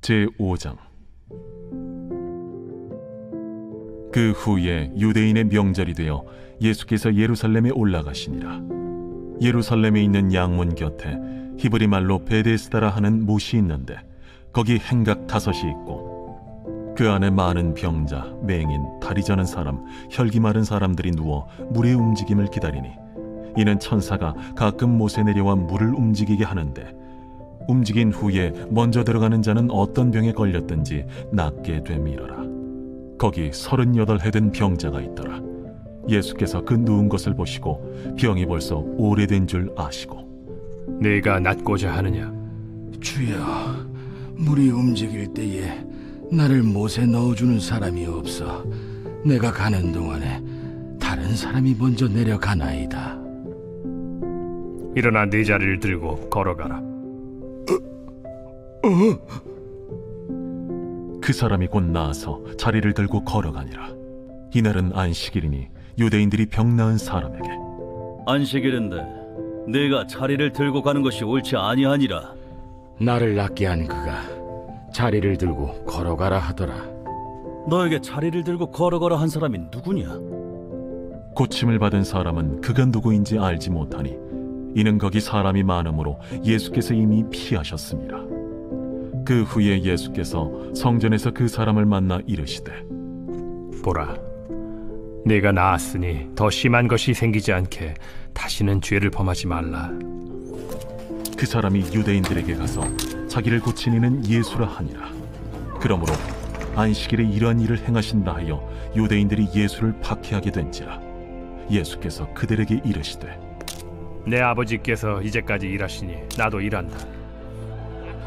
제5장. 그 후에 유대인의 명절이 되어 예수께서 예루살렘에 올라가시니라. 예루살렘에 있는 양문 곁에 히브리 말로 베데스다라 하는 못이 있는데 거기 행각 5이 있고 그 안에 많은 병자, 맹인, 다리 저는 사람, 혈기 마른 사람들이 누워 물의 움직임을 기다리니 이는 천사가 가끔 못에 내려와 물을 움직이게 하는데 움직인 후에 먼저 들어가는 자는 어떤 병에 걸렸든지 낫게 됨이러라. 거기 38해 된 병자가 있더라. 예수께서 그 누운 것을 보시고 병이 벌써 오래된 줄 아시고 네가 낫고자 하느냐? 주여, 물이 움직일 때에 나를 못에 넣어주는 사람이 없어 내가 가는 동안에 다른 사람이 먼저 내려가나이다. 일어나 네 자리를 들고 걸어가라. 그 사람이 곧 나아서 자리를 들고 걸어가니라. 이날은 안식일이니 유대인들이 병 나은 사람에게 안식일인데 네가 자리를 들고 가는 것이 옳지 아니하니라. 나를 낫게 한 그가 자리를 들고 걸어가라 하더라. 너에게 자리를 들고 걸어가라 한 사람이 누구냐? 고침을 받은 사람은 그가 누구인지 알지 못하니 이는 거기 사람이 많으므로 예수께서 이미 피하셨습니다. 그 후에 예수께서 성전에서 그 사람을 만나 이르시되 보라, 네가 나았으니 더 심한 것이 생기지 않게 다시는 죄를 범하지 말라. 그 사람이 유대인들에게 가서 자기를 고친 이는 예수라 하니라. 그러므로 안식일에 이러한 일을 행하신다 하여 유대인들이 예수를 박해하게 된지라. 예수께서 그들에게 이르시되 내 아버지께서 이제까지 일하시니 나도 일한다.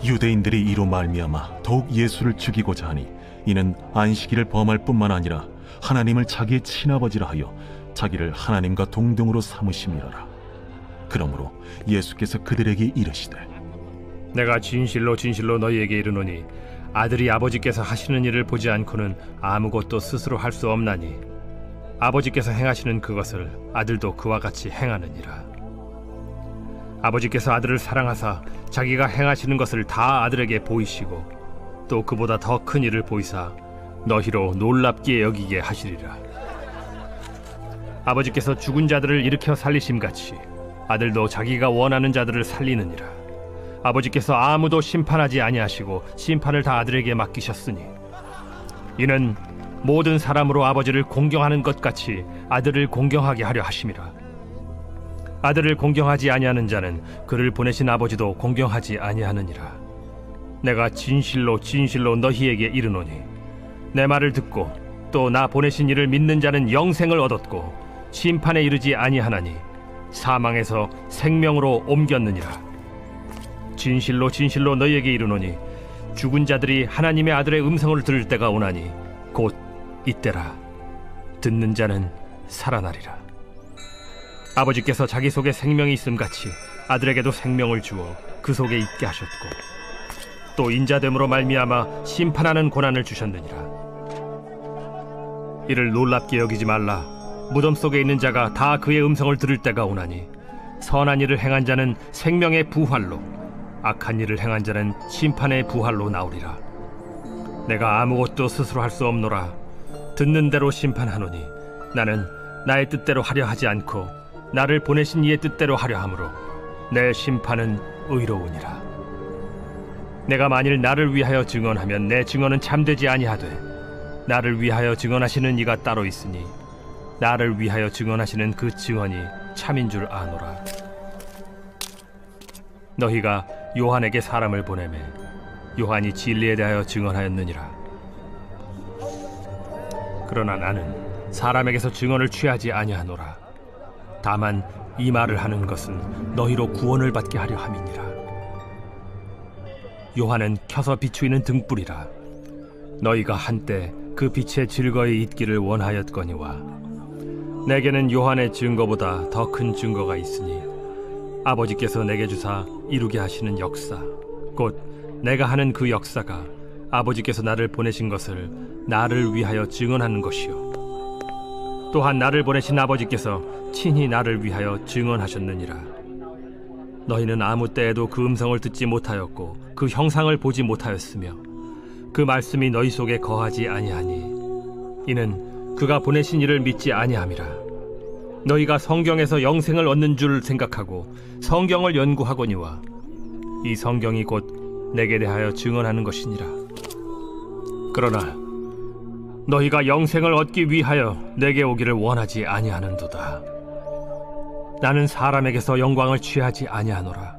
유대인들이 이로 말미암아 더욱 예수를 죽이고자 하니 이는 안식일을 범할 뿐만 아니라 하나님을 자기의 친아버지라 하여 자기를 하나님과 동등으로 삼으심이라라. 그러므로 예수께서 그들에게 이르시되 내가 진실로 진실로 너희에게 이르노니 아들이 아버지께서 하시는 일을 보지 않고는 아무것도 스스로 할 수 없나니 아버지께서 행하시는 그것을 아들도 그와 같이 행하느니라. 아버지께서 아들을 사랑하사 자기가 행하시는 것을 다 아들에게 보이시고 또 그보다 더 큰 일을 보이사 너희로 놀랍게 여기게 하시리라. 아버지께서 죽은 자들을 일으켜 살리심같이 아들도 자기가 원하는 자들을 살리느니라. 아버지께서 아무도 심판하지 아니하시고 심판을 다 아들에게 맡기셨으니 이는 모든 사람으로 아버지를 공경하는 것 같이 아들을 공경하게 하려 하심이라. 아들을 공경하지 아니하는 자는 그를 보내신 아버지도 공경하지 아니하느니라. 내가 진실로 진실로 너희에게 이르노니 내 말을 듣고 또 나 보내신 이를 믿는 자는 영생을 얻었고 심판에 이르지 아니하나니 사망에서 생명으로 옮겼느니라. 진실로 진실로 너희에게 이르노니 죽은 자들이 하나님의 아들의 음성을 들을 때가 오나니 곧 이때라. 듣는 자는 살아나리라. 아버지께서 자기 속에 생명이 있음같이 아들에게도 생명을 주어 그 속에 있게 하셨고 또 인자됨으로 말미암아 심판하는 고난을 주셨느니라. 이를 놀랍게 여기지 말라. 무덤 속에 있는 자가 다 그의 음성을 들을 때가 오나니 선한 일을 행한 자는 생명의 부활로 악한 일을 행한 자는 심판의 부활로 나오리라. 내가 아무것도 스스로 할 수 없노라. 듣는 대로 심판하노니 나는 나의 뜻대로 하려 하지 않고 나를 보내신 이의 뜻대로 하려 함으로 내 심판은 의로우니라. 내가 만일 나를 위하여 증언하면 내 증언은 참되지 아니하되 나를 위하여 증언하시는 이가 따로 있으니 나를 위하여 증언하시는 그 증언이 참인 줄 아노라. 너희가 요한에게 사람을 보내매 요한이 진리에 대하여 증언하였느니라. 그러나 나는 사람에게서 증언을 취하지 아니하노라. 다만 이 말을 하는 것은 너희로 구원을 받게 하려 함이니라. 요한은 켜서 비추이는 등불이라. 너희가 한때 그 빛에 즐거이 있기를 원하였거니와 내게는 요한의 증거보다 더 큰 증거가 있으니 아버지께서 내게 주사 이루게 하시는 역사 곧 내가 하는 그 역사가 아버지께서 나를 보내신 것을 나를 위하여 증언하는 것이요 또한 나를 보내신 아버지께서 친히 나를 위하여 증언하셨느니라. 너희는 아무 때에도 그 음성을 듣지 못하였고 그 형상을 보지 못하였으며 그 말씀이 너희 속에 거하지 아니하니 이는 그가 보내신 이를 믿지 아니함이라. 너희가 성경에서 영생을 얻는 줄 생각하고 성경을 연구하거니와 이 성경이 곧 내게 대하여 증언하는 것이니라. 그러나 너희가 영생을 얻기 위하여 내게 오기를 원하지 아니하는도다. 나는 사람에게서 영광을 취하지 아니하노라.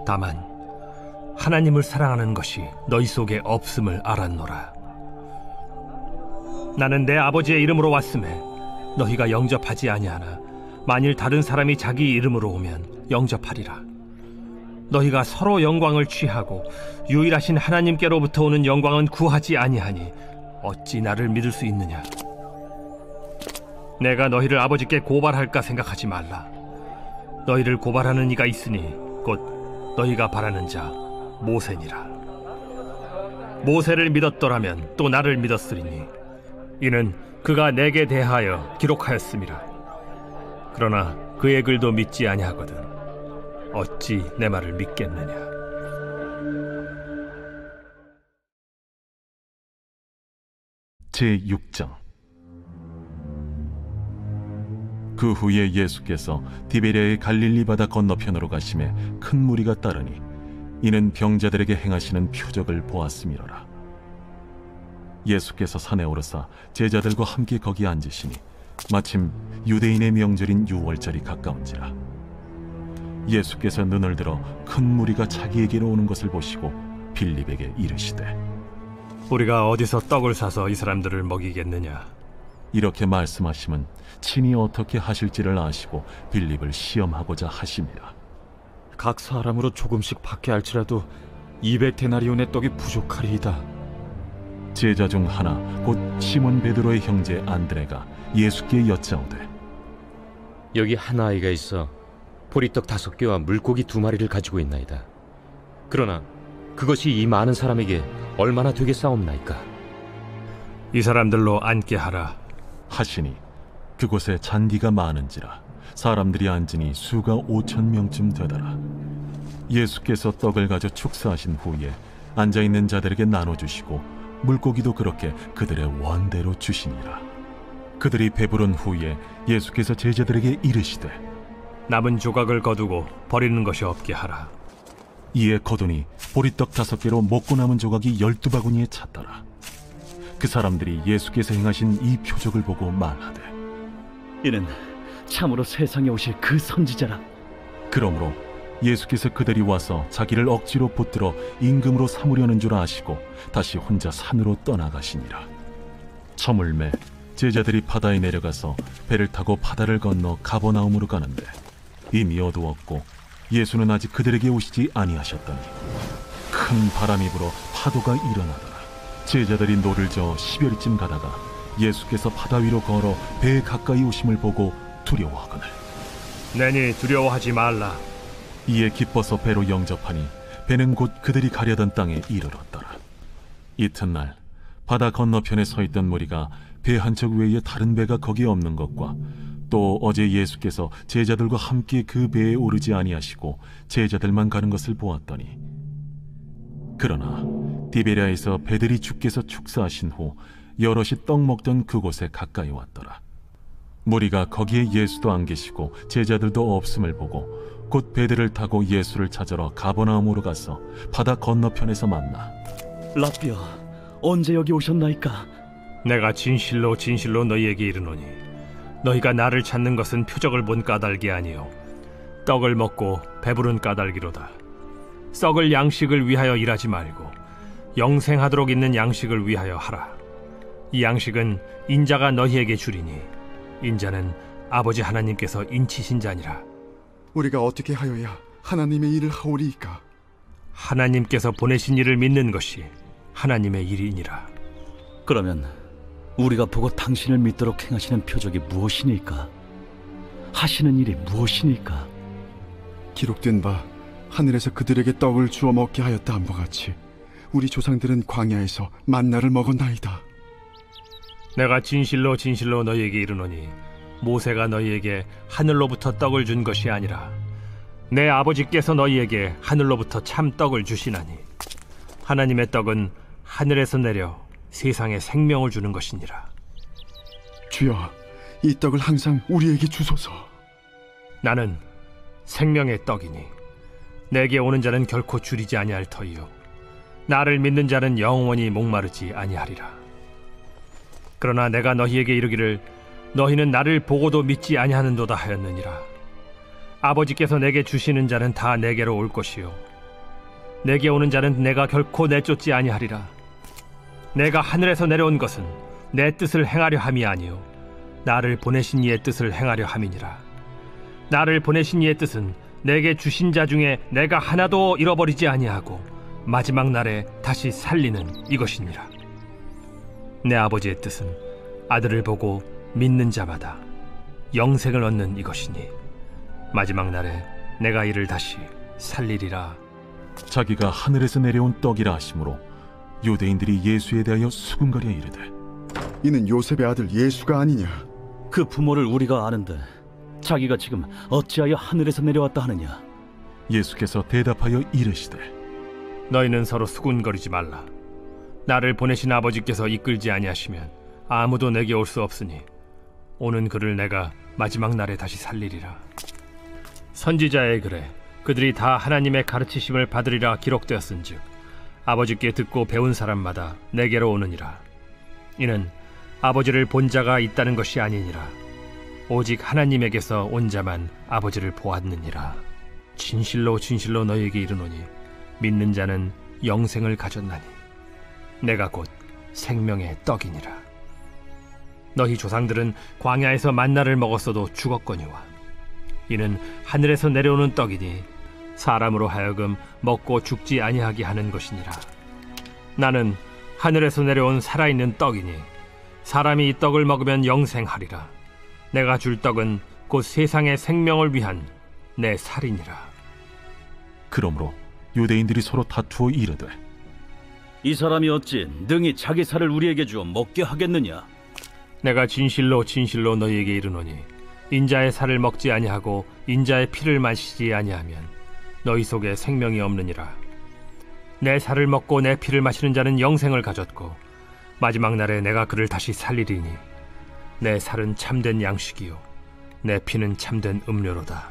다만 하나님을 사랑하는 것이 너희 속에 없음을 알았노라. 나는 내 아버지의 이름으로 왔음에 너희가 영접하지 아니하나 만일 다른 사람이 자기 이름으로 오면 영접하리라. 너희가 서로 영광을 취하고 유일하신 하나님께로부터 오는 영광은 구하지 아니하니 어찌 나를 믿을 수 있느냐? 내가 너희를 아버지께 고발할까 생각하지 말라. 너희를 고발하는 이가 있으니 곧 너희가 바라는 자 모세니라. 모세를 믿었더라면 또 나를 믿었으리니 이는 그가 내게 대하여 기록하였음이라. 그러나 그의 글도 믿지 아니하거든 어찌 내 말을 믿겠느냐? 제6장. 그 후에 예수께서 디베랴의 갈릴리 바다 건너편으로 가심에 큰 무리가 따르니 이는 병자들에게 행하시는 표적을 보았음이로라. 예수께서 산에 오르사 제자들과 함께 거기 앉으시니 마침 유대인의 명절인 유월절이 가까운지라. 예수께서 눈을 들어 큰 무리가 자기에게로 오는 것을 보시고 빌립에게 이르시되 우리가 어디서 떡을 사서 이 사람들을 먹이겠느냐? 이렇게 말씀하심은 친히 어떻게 하실지를 아시고 빌립을 시험하고자 하심이라. 각 사람으로 조금씩 받게 할지라도 200데나리온의 떡이 부족하리이다. 제자 중 하나 곧 시몬 베드로의 형제 안드레가 예수께 여짜오되 여기 한 아이가 있어 보리떡 5개와 물고기 2마리를 가지고 있나이다. 그러나 그것이 이 많은 사람에게 얼마나 되겠사옵나이까? 이 사람들로 앉게 하라 하시니 그곳에 잔디가 많은지라 사람들이 앉으니 수가 5,000명쯤 되더라. 예수께서 떡을 가져 축사하신 후에 앉아있는 자들에게 나눠주시고 물고기도 그렇게 그들의 원대로 주시니라. 그들이 배부른 후에 예수께서 제자들에게 이르시되 남은 조각을 거두고 버리는 것이 없게 하라. 이에 거두니 보리떡 5개로 먹고 남은 조각이 12바구니에 찼더라. 그 사람들이 예수께서 행하신 이 표적을 보고 말하되 이는 참으로 세상에 오실 그 선지자라. 그러므로 예수께서 그들이 와서 자기를 억지로 붙들어 임금으로 삼으려는 줄 아시고 다시 혼자 산으로 떠나가시니라. 저물매 제자들이 바다에 내려가서 배를 타고 바다를 건너 가버나움으로 가는데 이미 어두웠고 예수는 아직 그들에게 오시지 아니하셨더니 큰 바람이 불어 파도가 일어나더라. 제자들이 노를 저어 10여리쯤 가다가 예수께서 바다 위로 걸어 배에 가까이 오심을 보고 두려워하거늘 내니 두려워하지 말라. 이에 기뻐서 배로 영접하니 배는 곧 그들이 가려던 땅에 이르렀더라. 이튿날 바다 건너편에 서 있던 무리가 배 한 척 외에 다른 배가 거기에 없는 것과 또 어제 예수께서 제자들과 함께 그 배에 오르지 아니하시고 제자들만 가는 것을 보았더니 그러나 디베랴에서 배들이 주께서 축사하신 후 여럿이 떡 먹던 그곳에 가까이 왔더라. 무리가 거기에 예수도 안 계시고 제자들도 없음을 보고 곧 배들을 타고 예수를 찾으러 가버나움으로 가서 바다 건너편에서 만나 라삐어, 언제 여기 오셨나이까? 내가 진실로 진실로 너희에게 이르노니 너희가 나를 찾는 것은 표적을 본 까닭이 아니요 떡을 먹고 배부른 까닭이로다. 썩을 양식을 위하여 일하지 말고 영생하도록 있는 양식을 위하여 하라. 이 양식은 인자가 너희에게 주리니 인자는 아버지 하나님께서 인치신 자니라. 우리가 어떻게 하여야 하나님의 일을 하오리이까? 하나님께서 보내신 이를 믿는 것이 하나님의 일이니라. 그러면 우리가 보고 당신을 믿도록 행하시는 표적이 무엇이니까? 하시는 일이 무엇이니까? 기록된 바 하늘에서 그들에게 떡을 주어 먹게 하였다 함과 같이 우리 조상들은 광야에서 만나를 먹었나이다. 내가 진실로 진실로 너희에게 이르노니 모세가 너희에게 하늘로부터 떡을 준 것이 아니라 내 아버지께서 너희에게 하늘로부터 참 떡을 주시나니 하나님의 떡은 하늘에서 내려 세상에 생명을 주는 것이니라. 주여, 이 떡을 항상 우리에게 주소서. 나는 생명의 떡이니 내게 오는 자는 결코 줄이지 아니할 터이요 나를 믿는 자는 영원히 목마르지 아니하리라. 그러나 내가 너희에게 이르기를 너희는 나를 보고도 믿지 아니하는도다 하였느니라. 아버지께서 내게 주시는 자는 다 내게로 올 것이요 내게 오는 자는 내가 결코 내쫓지 아니하리라. 내가 하늘에서 내려온 것은 내 뜻을 행하려 함이 아니요 나를 보내신 이의 뜻을 행하려 함이니라. 나를 보내신 이의 뜻은 내게 주신 자 중에 내가 하나도 잃어버리지 아니하고 마지막 날에 다시 살리는 이것이니라. 내 아버지의 뜻은 아들을 보고 믿는 자마다 영생을 얻는 이것이니 마지막 날에 내가 이를 다시 살리리라. 자기가 하늘에서 내려온 떡이라 하심으로 유대인들이 예수에 대하여 수군거려 이르되 이는 요셉의 아들 예수가 아니냐? 그 부모를 우리가 아는데 자기가 지금 어찌하여 하늘에서 내려왔다 하느냐? 예수께서 대답하여 이르시되 너희는 서로 수군거리지 말라. 나를 보내신 아버지께서 이끌지 아니하시면 아무도 내게 올 수 없으니 오는 그를 내가 마지막 날에 다시 살리리라. 선지자의 글에 그들이 다 하나님의 가르치심을 받으리라 기록되었은즉 아버지께 듣고 배운 사람마다 내게로 오느니라. 이는 아버지를 본 자가 있다는 것이 아니니라. 오직 하나님에게서 온 자만 아버지를 보았느니라. 진실로 진실로 너희에게 이르노니 믿는 자는 영생을 가졌나니 내가 곧 생명의 떡이니라. 너희 조상들은 광야에서 만나를 먹었어도 죽었거니와 이는 하늘에서 내려오는 떡이니 사람으로 하여금 먹고 죽지 아니하게 하는 것이니라. 나는 하늘에서 내려온 살아있는 떡이니 사람이 이 떡을 먹으면 영생하리라. 내가 줄 떡은 곧 세상의 생명을 위한 내 살이니라. 그러므로 유대인들이 서로 다투어 이르되 이 사람이 어찌 능히 자기 살을 우리에게 주어 먹게 하겠느냐? 내가 진실로 진실로 너희에게 이르노니 인자의 살을 먹지 아니하고 인자의 피를 마시지 아니하면 너희 속에 생명이 없느니라. 내 살을 먹고 내 피를 마시는 자는 영생을 가졌고 마지막 날에 내가 그를 다시 살리리니 내 살은 참된 양식이요 내 피는 참된 음료로다.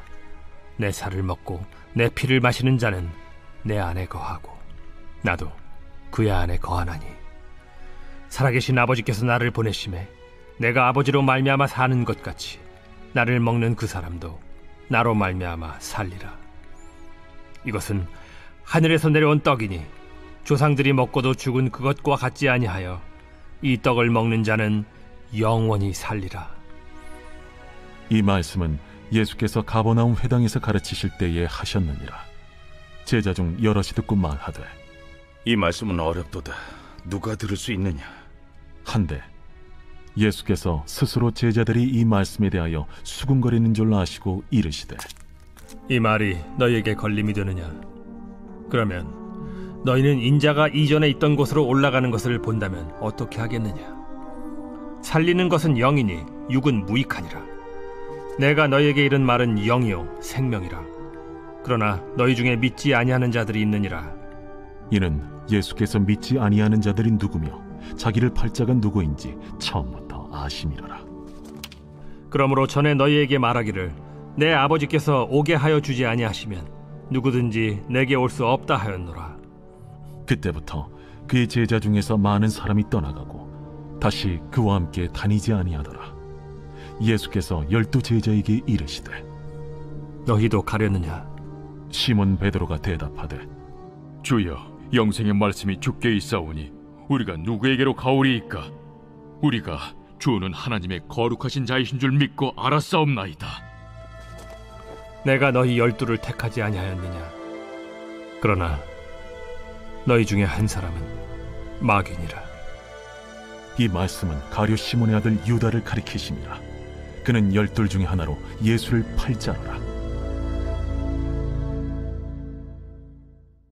내 살을 먹고 내 피를 마시는 자는 내 안에 거하고 나도 그의 안에 거하나니 살아계신 아버지께서 나를 보내심에 내가 아버지로 말미암아 사는 것 같이 나를 먹는 그 사람도 나로 말미암아 살리라. 이것은 하늘에서 내려온 떡이니 조상들이 먹고도 죽은 그것과 같지 아니하여 이 떡을 먹는 자는 영원히 살리라. 이 말씀은 예수께서 가버나움 회당에서 가르치실 때에 하셨느니라. 제자 중 여럿이 듣고 말하되 이 말씀은 어렵도다. 누가 들을 수 있느냐? 한데 예수께서 스스로 제자들이 이 말씀에 대하여 수군거리는 줄 아시고 이르시되 이 말이 너희에게 걸림이 되느냐? 그러면 너희는 인자가 이전에 있던 곳으로 올라가는 것을 본다면 어떻게 하겠느냐? 살리는 것은 영이니 육은 무익하니라. 내가 너희에게 이른 말은 영이요 생명이라. 그러나 너희 중에 믿지 아니하는 자들이 있느니라. 이는 예수께서 믿지 아니하는 자들이 누구며 자기를 팔 자가 누구인지 처음부터 아심이로라. 그러므로 전에 너희에게 말하기를 내 아버지께서 오게 하여 주지 아니하시면 누구든지 내게 올 수 없다 하였노라. 그때부터 그의 제자 중에서 많은 사람이 떠나가고 다시 그와 함께 다니지 아니하더라. 예수께서 12 제자에게 이르시되 너희도 가려느냐? 시몬 베드로가 대답하되 주여, 영생의 말씀이 주께 있사오니 우리가 누구에게로 가오리이까? 우리가 주는 하나님의 거룩하신 자이신 줄 믿고 알았사옵나이다. 내가 너희 12를 택하지 아니하였느냐? 그러나 너희 중에 한 사람은 마귀니라. 이 말씀은 가룟 시몬의 아들 유다를 가리키심이라. 그는 12 중에 하나로 예수를 팔 자로라.